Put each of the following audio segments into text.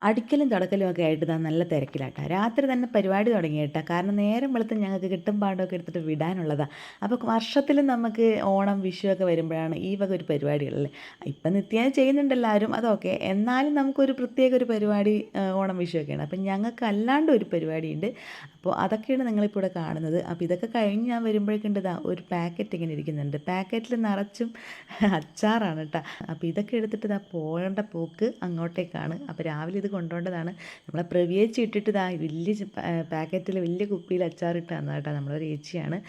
അടിക്കലും തുടക്കലും ഒക്കെ ആയിട്ട് ഇതാ നല്ല തിരക്കിലാട്ടാ. രാത്രി തന്നെ പരിപാടി തുടങ്ങി കേട്ടാ. കാരണം നേരം വെളുത്ത് ഞങ്ങൾക്ക് കിട്ടും പാടമൊക്കെ എടുത്തിട്ട് വിടാനുള്ളതാണ്. അപ്പോൾ വർഷത്തിലും നമുക്ക് ഓണം വിഷു ഒക്കെ വരുമ്പോഴാണ് ഈ വക ഒരു പരിപാടികളല്ലേ. ഇപ്പം നിത്യേന ചെയ്യുന്നുണ്ട് എല്ലാവരും അതൊക്കെ. എന്നാലും നമുക്കൊരു പ്രത്യേക ഒരു പരിപാടി ഓണം വിഷു ഒക്കെയാണ്. അപ്പം ഞങ്ങൾക്ക് അല്ലാണ്ട് ഒരു പരിപാടിയുണ്ട്. അപ്പോൾ അതൊക്കെയാണ് നിങ്ങളിപ്പോൾ ഇവിടെ കാണുന്നത്. അപ്പോൾ ഇതൊക്കെ കഴിഞ്ഞ് ഞാൻ വരുമ്പോഴേക്കുണ്ട് ഇതാ ഒരു പാക്കറ്റ് ഇങ്ങനെ ഇരിക്കുന്നുണ്ട്. പാക്കറ്റിൽ നിറച്ചും അച്ചാറാണ് കേട്ടോ. അപ്പോൾ ഇതൊക്കെ എടുത്തിട്ട് ഇതാ പോകേണ്ട പോക്ക് അങ്ങോട്ടേക്കാണ്. അപ്പോൾ രാവിലെ ഇത് കൊണ്ടുപോകേണ്ടതാണ്. നമ്മളെ പ്രവിയേച്ചി ഇട്ടിട്ട് ഇതാ വലിയ പാക്കറ്റിൽ വലിയ കുപ്പിയിൽ അച്ചാറിട്ട് തന്നത് കേട്ടോ. നമ്മളൊരു ഏച്ചിയാണ്.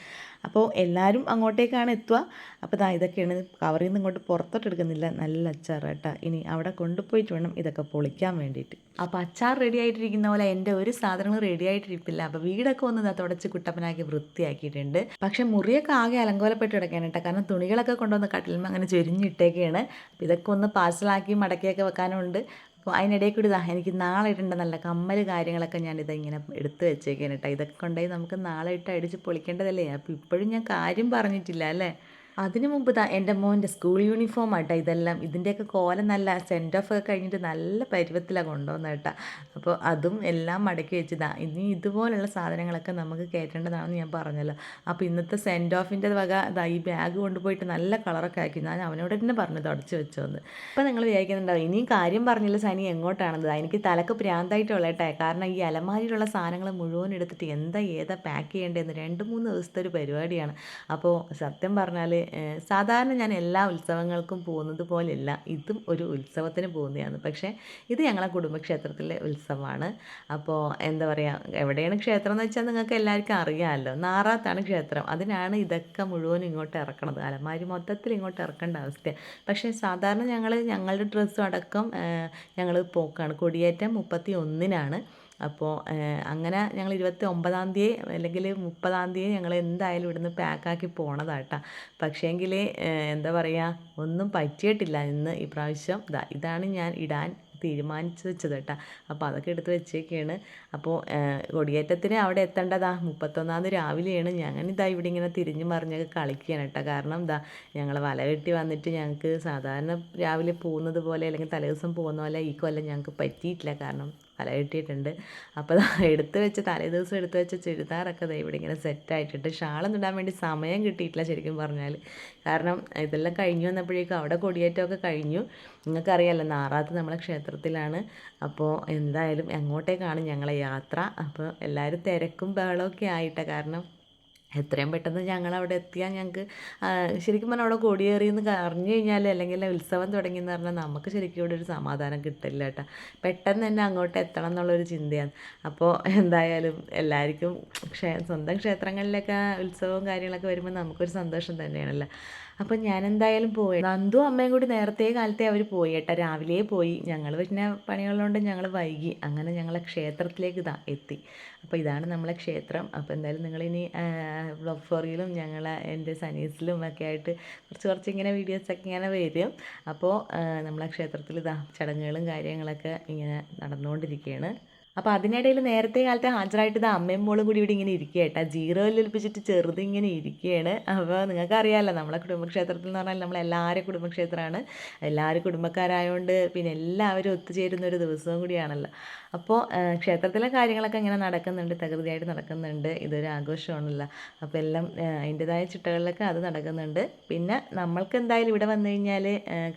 അപ്പോൾ എല്ലാവരും അങ്ങോട്ടേക്കാണ് എത്തുക. അപ്പോൾ ഇതാ ഇതൊക്കെയാണ് കവറിൽ നിന്ന് ഇങ്ങോട്ട് പുറത്തോട്ട് എടുക്കുന്നില്ല. നല്ല അച്ചാർ കേട്ടോ. ഇനി അവിടെ കൊണ്ടുപോയിട്ട് വേണം ഇതൊക്കെ പൊളിക്കാൻ വേണ്ടിയിട്ട്. അപ്പോൾ അച്ചാർ റെഡി ആയിട്ടിരിക്കുന്ന പോലെ എൻ്റെ ഒരു സാധനങ്ങൾ റെഡി ആയിട്ടിരിപ്പില്ല. അപ്പോൾ വീടൊക്കെ ഒന്ന് തുടച്ച് കുട്ടപ്പനാക്കി വൃത്തിയാക്കിയിട്ടുണ്ട്. പക്ഷേ മുറിയൊക്കെ ആകെ അലങ്കോലപ്പെട്ട് കിടക്കുകയാണ് കേട്ടോ. കാരണം തുണികളൊക്കെ കൊണ്ടുവന്ന് കട്ടിലുമ്പോൾ അങ്ങനെ ചൊരിഞ്ഞിട്ടേക്കാണ്. അപ്പോൾ ഇതൊക്കെ ഒന്ന് പാഴ്സലാക്കി മടക്കിയൊക്കെ വെക്കാനുണ്ട്. അപ്പോൾ അതിനിടയിൽ കൂടി ഇതാ എനിക്ക് നാളെ ഇടേണ്ട നല്ല കമ്മൽ കാര്യങ്ങളൊക്കെ ഞാനിത് ഇങ്ങനെ എടുത്ത് വെച്ചേക്കാണ് കേട്ടോ. ഇതൊക്കെ കൊണ്ടുപോയി നമുക്ക് നാളെ ഇട്ട് അടിച്ച് പൊളിക്കേണ്ടതല്ലേ. അപ്പോൾ ഇപ്പോഴും ഞാൻ കാര്യം പറഞ്ഞിട്ടില്ല അല്ലേ. അതിനു മുമ്പ് എൻ്റെ മോൻ്റെ സ്കൂൾ യൂണിഫോം ആട്ടോ ഇതെല്ലാം. ഇതിൻ്റെയൊക്കെ കോലം നല്ല സെൻഡ് ഓഫ് ഒക്കെ കഴിഞ്ഞിട്ട് നല്ല പരുവത്തിലാണ് കൊണ്ടുവന്നത് കേട്ടോ. അപ്പോൾ അതും എല്ലാം മടക്കി വെച്ചതാ. ഇനി ഇതുപോലുള്ള സാധനങ്ങളൊക്കെ നമുക്ക് കയറ്റേണ്ടതാണെന്ന് ഞാൻ പറഞ്ഞല്ലോ. അപ്പോൾ ഇന്നത്തെ സെൻഡ് ഓഫിൻ്റെ വക ഈ ബാഗ് കൊണ്ടുപോയിട്ട് നല്ല കളറൊക്കെ ആക്കി. ഞാൻ അവനോട് തന്നെ പറഞ്ഞു തുടച്ച് വെച്ചോന്ന്. അപ്പോൾ നിങ്ങൾ വിചാരിക്കുന്നുണ്ടാവും ഇനിയും കാര്യം പറഞ്ഞില്ല സനി എങ്ങോട്ടാണെന്നത്. എനിക്ക് തലക്ക് പ്രാന്തായിട്ടുള്ള കേട്ടോ. കാരണം ഈ അലമാരിയിലുള്ള സാധനങ്ങൾ മുഴുവൻ എടുത്തിട്ട് ഏതാ പാക്ക് ചെയ്യേണ്ടതെന്ന് 2-3 ദിവസത്തെ ഒരു പരിപാടിയാണ്. അപ്പോൾ സത്യം പറഞ്ഞാൽ സാധാരണ ഞാൻ എല്ലാ ഉത്സവങ്ങൾക്കും പോകുന്നത് പോലെയല്ല ഇതും ഒരു ഉത്സവത്തിന് പോകുന്നതാണ്. പക്ഷേ ഇത് ഞങ്ങളെ കുടുംബക്ഷേത്രത്തിലെ ഉത്സവമാണ്. അപ്പോൾ എന്താ പറയുക, എവിടെയാണ് ക്ഷേത്രം എന്ന് വെച്ചാൽ നിങ്ങൾക്ക് എല്ലാവർക്കും അറിയാമല്ലോ. നാറാത്താണ് ക്ഷേത്രം. അതിനാണ് ഇതൊക്കെ മുഴുവനും ഇങ്ങോട്ട് ഇറക്കണത്. അലമാരി മൊത്തത്തിൽ ഇങ്ങോട്ട് ഇറക്കേണ്ട അവസ്ഥ. പക്ഷേ സാധാരണ ഞങ്ങളുടെ ഡ്രസ്സും അടക്കം ഞങ്ങൾ പോക്കാണ്. കൊടിയേറ്റം 31-നാണ്. അപ്പോൾ അങ്ങനെ ഞങ്ങൾ 29-ാം തീയതി അല്ലെങ്കിൽ 30-ാം തീയതി ഞങ്ങൾ എന്തായാലും ഇവിടുന്ന് പാക്കാക്കി പോണതാട്ടാ. പക്ഷേങ്കിൽ എന്താ പറയുക, ഒന്നും പറ്റിയിട്ടില്ല ഈ പ്രാവശ്യം. ഇതാണ് ഞാൻ ഇടാൻ തീരുമാനിച്ച് വെച്ചത് കേട്ടോ. അപ്പോൾ അതൊക്കെ എടുത്ത് വെച്ചേക്കാണ്. അപ്പോൾ കൊടിയേറ്റത്തിന് അവിടെ എത്തേണ്ടതാ 31-ാം തീയതി രാവിലെയാണ്. ഞാനിതാ ഇവിടെ ഇങ്ങനെ തിരിഞ്ഞു മറിഞ്ഞൊക്കെ കളിക്കുകയാണ് കേട്ടോ. കാരണം ഞങ്ങൾ വല കെട്ടി വന്നിട്ട് ഞങ്ങൾക്ക് സാധാരണ രാവിലെ പോകുന്നത് പോലെ അല്ലെങ്കിൽ തലേദിവസം പോകുന്ന പോലെ ഈ കൊല്ലം ഞങ്ങൾക്ക് പറ്റിയിട്ടില്ല. കാരണം വല കെട്ടിയിട്ടുണ്ട്. അപ്പോൾ തലേദിവസം എടുത്ത് വെച്ച ചുരിദാറൊക്കെ ഇവിടെ ഇങ്ങനെ സെറ്റായിട്ടുണ്ട്. ഷാളൊന്നും ഇടാൻ വേണ്ടി സമയം കിട്ടിയിട്ടില്ല ശരിക്കും പറഞ്ഞാൽ. കാരണം ഇതെല്ലാം കഴിഞ്ഞു വന്നപ്പോഴേക്കും അവിടെ കൊടിയേറ്റമൊക്കെ കഴിഞ്ഞു. നിങ്ങൾക്കറിയാമല്ലോ നാറാത്ത് നമ്മളെ ക്ഷേത്രത്തിലാണ്. അപ്പോൾ എന്തായാലും എങ്ങോട്ടേക്കാണ് ഞങ്ങളെ യാത്ര. അപ്പോൾ എല്ലാവരും തിരക്കും ബഹളമൊക്കെ ആയിട്ടാണ്. കാരണം എത്രയും പെട്ടെന്ന് ഞങ്ങളവിടെ എത്തിയാൽ ഞങ്ങൾക്ക് ശരിക്കും പറഞ്ഞാൽ അവിടെ കൊടിയേറിയെന്ന് അറിഞ്ഞു കഴിഞ്ഞാൽ അല്ലെങ്കിൽ ഉത്സവം തുടങ്ങിയെന്ന് പറഞ്ഞാൽ നമുക്ക് ശരിക്കും ഇവിടെ ഒരു സമാധാനം കിട്ടില്ല കേട്ടോ. പെട്ടെന്ന് തന്നെ അങ്ങോട്ട് എത്തണം എന്നുള്ളൊരു ചിന്തയാണ്. അപ്പോൾ എന്തായാലും എല്ലാവർക്കും സ്വന്തം ക്ഷേത്രങ്ങളിലൊക്കെ ഉത്സവവും കാര്യങ്ങളൊക്കെ വരുമ്പോൾ നമുക്കൊരു സന്തോഷം തന്നെയാണല്ലോ. അപ്പം ഞാൻ എന്തായാലും പോയി. നന്ദു അമ്മയും കൂടി നേരത്തെ കാലത്തെ അവർ പോയി കേട്ടോ. രാവിലെ പോയി. ഞങ്ങൾ പിന്നെ പണികളുകൊണ്ട് ഞങ്ങൾ വൈകി. അങ്ങനെ ഞങ്ങളെ ക്ഷേത്രത്തിലേക്ക് എത്തി. അപ്പോൾ ഇതാണ് നമ്മളെ ക്ഷേത്രം. അപ്പോൾ എന്തായാലും നിങ്ങളിനി വ്ളോഗ് ഫോറിയിലും എൻ്റെ സനീസിലും ഒക്കെ ആയിട്ട് കുറച്ച് ഇങ്ങനെ വീഡിയോസൊക്കെ ഇങ്ങനെ വരും. അപ്പോൾ നമ്മളെ ക്ഷേത്രത്തിൽ ചടങ്ങുകളും കാര്യങ്ങളൊക്കെ ഇങ്ങനെ നടന്നുകൊണ്ടിരിക്കുകയാണ്. അപ്പോൾ അതിനിടയിൽ നേരത്തെ കാലത്തെ ഹാജരായിട്ട് അമ്മയും മോളും കൂടി ഇവിടെ ഇങ്ങനെ ഇരിക്കുക കേട്ടോ. ജീറോയിൽ ഏൽപ്പിച്ചിട്ട് ചെറുതിങ്ങനെ ഇരിക്കുകയാണ്. അപ്പോൾ നിങ്ങൾക്കറിയാമല്ലോ നമ്മളെ കുടുംബക്ഷേത്രത്തിൽ എന്ന് പറഞ്ഞാൽ നമ്മളെല്ലാവരും കുടുംബക്ഷേത്രമാണ്. എല്ലാവരും കുടുംബക്കാരായതുകൊണ്ട് പിന്നെ എല്ലാവരും ഒത്തുചേരുന്ന ഒരു ദിവസവും കൂടിയാണല്ലോ. അപ്പോൾ ക്ഷേത്രത്തിലെ കാര്യങ്ങളൊക്കെ ഇങ്ങനെ നടക്കുന്നുണ്ട്, തകൃതിയായിട്ട് നടക്കുന്നുണ്ട്. ഇതൊരു ആഘോഷമാണല്ലോ. അപ്പോൾ എല്ലാം അതിൻ്റെതായ ചിട്ടകളിലൊക്കെ അത് നടക്കുന്നുണ്ട്. പിന്നെ നമ്മൾക്ക് എന്തായാലും ഇവിടെ വന്നു കഴിഞ്ഞാൽ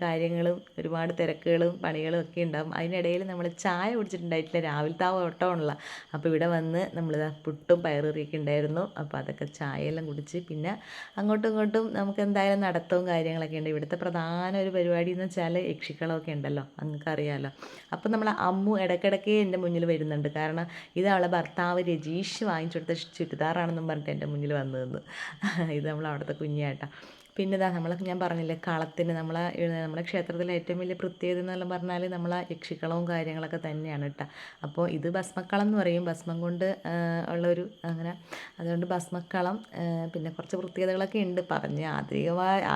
കാര്യങ്ങളും ഒരുപാട് തിരക്കുകളും പണികളും ഒക്കെ ഉണ്ടാകും. അതിനിടയിൽ നമ്മൾ ചായ കുടിച്ചിട്ടുണ്ടായിട്ടില്ല. രാവിലത്തെ ഓട്ടമാണല്ലോ. അപ്പോൾ ഇവിടെ വന്ന് നമ്മൾ പുട്ടും പയറുകറിയൊക്കെ ഉണ്ടായിരുന്നു. അപ്പോൾ അതൊക്കെ ചായയെല്ലാം കുടിച്ച് പിന്നെ അങ്ങോട്ടും ഇങ്ങോട്ടും നമുക്ക് എന്തായാലും നടത്തവും കാര്യങ്ങളൊക്കെ ഉണ്ട്. ഇവിടുത്തെ പ്രധാന ഒരു പരിപാടി എന്ന് വെച്ചാൽ യക്ഷിക്കളമൊക്കെ ഉണ്ടല്ലോ, നിങ്ങൾക്ക് അറിയാമല്ലോ. അപ്പോൾ നമ്മൾ അമ്മു ഇടയ്ക്കിടയ്ക്ക് എൻ്റെ മുന്നിൽ വരുന്നുണ്ട്. കാരണം ഇത് അവളെ ഭർത്താവ് രജീഷ് വാങ്ങിച്ചു കൊടുത്ത ചുരിദാറാണെന്നും പറഞ്ഞിട്ട് എൻ്റെ മുന്നിൽ വന്നു നിന്ന്. ഇത് നമ്മൾ അവിടുത്തെ കുഞ്ഞായിട്ടാണ്. പിന്നെ ഞാൻ പറഞ്ഞില്ലേ കളത്തിന് നമ്മളെ ക്ഷേത്രത്തിലെ ഏറ്റവും വലിയ പ്രത്യേകത എന്നെല്ലാം പറഞ്ഞാൽ നമ്മളെ യക്ഷിക്കളവും കാര്യങ്ങളൊക്കെ തന്നെയാണ് കേട്ടോ. അപ്പോൾ ഇത് ഭസ്മക്കളം എന്ന് പറയും. ഭസ്മം കൊണ്ട് ഉള്ളൊരു അങ്ങനെ, അതുകൊണ്ട് ഭസ്മക്കളം. പിന്നെ കുറച്ച് പ്രത്യേകതകളൊക്കെ ഉണ്ട്.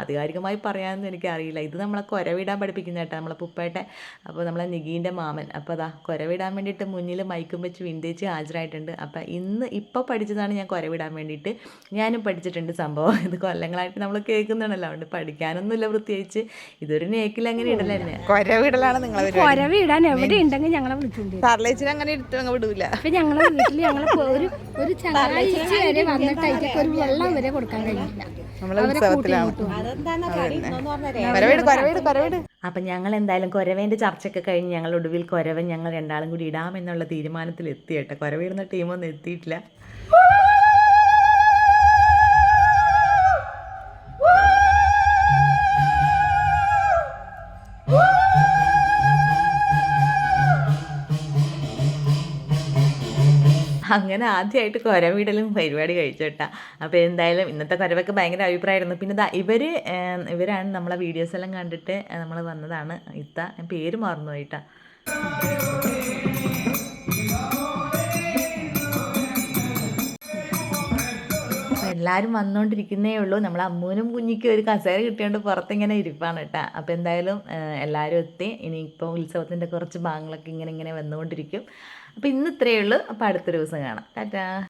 ആധികാരികമായി പറയാമെന്ന് എനിക്കറിയില്ല. ഇത് നമ്മളെ കുരവിടാൻ പഠിപ്പിക്കുന്ന കേട്ടോ നമ്മളെ പുപ്പേട്ടെ. അപ്പോൾ നമ്മളെ നിഗീൻ്റെ മാമൻ. അപ്പോൾ കുരവിടാൻ വേണ്ടിയിട്ട് മുന്നിൽ മൈക്കും വെച്ച് വിൻറ്റേജ് ഹാജരായിട്ടുണ്ട്. അപ്പോൾ ഇപ്പോൾ പഠിച്ചതാണ് ഞാൻ കുരവിടാൻ വേണ്ടിയിട്ട്. ഞാനും പഠിച്ചിട്ടുണ്ട് സംഭവം. ഇത് കൊല്ലങ്ങളായിട്ട് നമ്മൾ കേൾക്കുന്ന കേൾക്കുന്നുണ്ടല്ലോ, അതുകൊണ്ട് പഠിക്കാനൊന്നുമില്ല പ്രത്യേകിച്ച്. ഇതൊരു നേക്കിൽ അങ്ങനെ ഇടൽ തന്നെ. കൊരവിടലാണ് നിങ്ങളെ കൊരവിടാൻ എവിടെ ഉണ്ടെങ്കിൽ ഞങ്ങളെ വിളിച്ചുകൊണ്ട് സാർലേച്ചിന് അങ്ങനെ എടുത്ത് അങ്ങ് വിടൂല. അപ്പൊ ഞങ്ങളെ വീട്ടിൽ ഞങ്ങൾ ഒരു ചങ്ങാഴ്ച വരെ വന്നിട്ട് അതിലേക്ക് ഒരു വെള്ളം വരെ കൊടുക്കാൻ കഴിയില്ല. നമ്മളെ ഉത്സവത്തിലാണ്. അപ്പം ഞങ്ങൾ എന്തായാലും കൊരവേൻ്റെ ചർച്ചയൊക്കെ കഴിഞ്ഞ് ഞങ്ങൾ ഒടുവിൽ കൊരവൻ ഞങ്ങൾ രണ്ടാളും കൂടി ഇടാമെന്നുള്ള തീരുമാനത്തിൽ എത്തി കേട്ടോ. കൊരവിടുന്ന ടീമൊന്നും എത്തിയിട്ടില്ല. അങ്ങനെ ആദ്യമായിട്ട് കൊരവിടലും പരിപാടി കഴിച്ചു കേട്ടാ. അപ്പോൾ എന്തായാലും ഇന്നത്തെ കൊരവൊക്കെ ഭയങ്കര അഭിപ്രായമായിരുന്നു. പിന്നെ ഇവരാണ് നമ്മളെ വീഡിയോസ് എല്ലാം കണ്ടിട്ട് നമ്മൾ വന്നതാണ്. പേര് മറന്നു പോയിട്ടാ. എല്ലാവരും വന്നുകൊണ്ടിരിക്കുന്നേ ഉള്ളൂ. നമ്മൾ അമ്മൂനും കുഞ്ഞിക്കും ഒരു കസേര കിട്ടിയോണ്ട് പുറത്തിങ്ങനെ ഇരിപ്പാണ് കേട്ടോ. അപ്പോൾ എന്തായാലും എല്ലാവരും എത്തി. ഇനിയിപ്പോൾ ഉത്സവത്തിൻ്റെ കുറച്ച് ഭാഗങ്ങളൊക്കെ ഇങ്ങനെ വന്നുകൊണ്ടിരിക്കും. അപ്പോൾ ഇന്ന് ഇത്രയേ ഉള്ളൂ. അപ്പോൾ അടുത്ത ദിവസം കാണാം. ടാറ്റാ.